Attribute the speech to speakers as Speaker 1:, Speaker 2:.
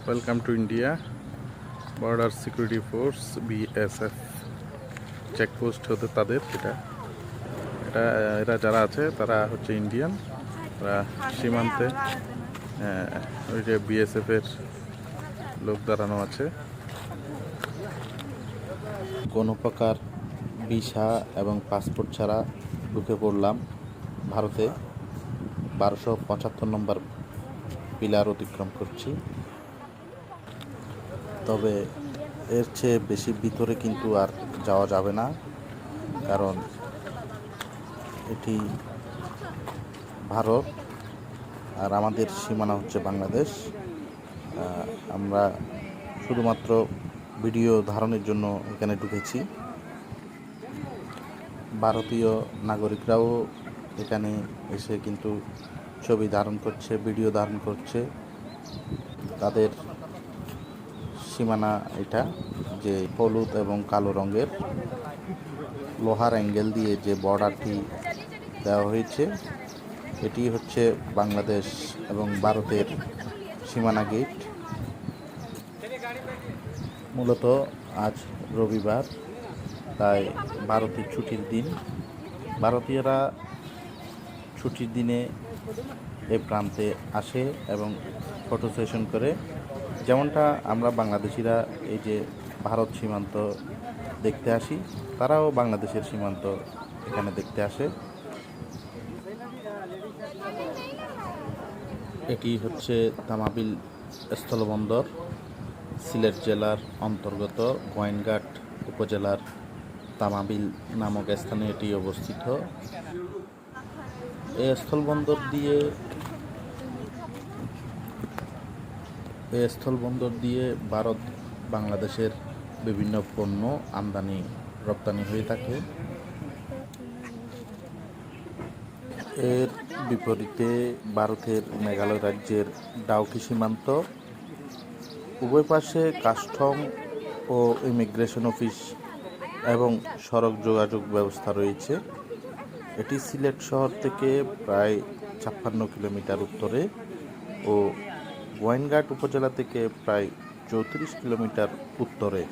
Speaker 1: Welcome to India. Border security force BSF checkpost হতে তাদের এটা এটা এরা যারা আছে তারা হচ্ছে ইন্ডিয়ান। তারা সীমান্তে ওই যে বিএসএফ এর লোক দাঁড়ানো আছে। কোনো প্রকার ভিসা এবং পাসপোর্ট ছাড়া ঢুকে পড়লাম ভারতে। 1275 নম্বর পিলার অতিক্রম করছি। তবে এর চেয়ে বেশি ভিতরে কিন্তু আর যাওয়া যাবে না, কারণ এটি ভারত আর আমাদের সীমানা হচ্ছে বাংলাদেশ। আমরা শুধুমাত্র ভিডিও ধারণের জন্য এখানে ঢুকেছি। ভারতীয় নাগরিকরাও এখানে এসে কিন্তু ছবি ধারণ করছে, ভিডিও ধারণ করছে। তাদের সীমানা এটা, যে হলুদ এবং কালো রঙের লোহার অ্যাঙ্গেল দিয়ে যে বর্ডারটি দেওয়া হয়েছে, এটি হচ্ছে বাংলাদেশ এবং ভারতের সীমানা গেট। মূলত আজ রবিবার, তাই ভারতের ছুটির দিন। ভারতীয়রা ছুটির দিনে এই প্রান্তে আসে এবং ফটো সেশন করে, যেমনটা আমরা বাংলাদেশিরা এই যে ভারত সীমান্ত দেখতে আসি, তারাও বাংলাদেশের সীমান্ত এখানে দেখতে আসে। এটি হচ্ছে তামাবিল স্থলবন্দর, সিলেট জেলার অন্তর্গত গোয়েনঘাট উপজেলার তামাবিল নামক স্থানে এটি অবস্থিত। এই স্থলবন্দর দিয়ে ভারত বাংলাদেশের বিভিন্ন পণ্য আমদানি রপ্তানি হয়ে থাকে। এর বিপরীতে ভারতের মেঘালয় রাজ্যের ডাউকি সীমান্ত। উভয় পাশে কাস্টম ও ইমিগ্রেশন অফিস এবং সড়ক যোগাযোগ ব্যবস্থা রয়েছে। এটি সিলেট শহর থেকে প্রায় 56 কিলোমিটার উত্তরে ও গোয়েনঘাট উপজেলা থেকে প্রায় 34 কিলোমিটার উত্তরে।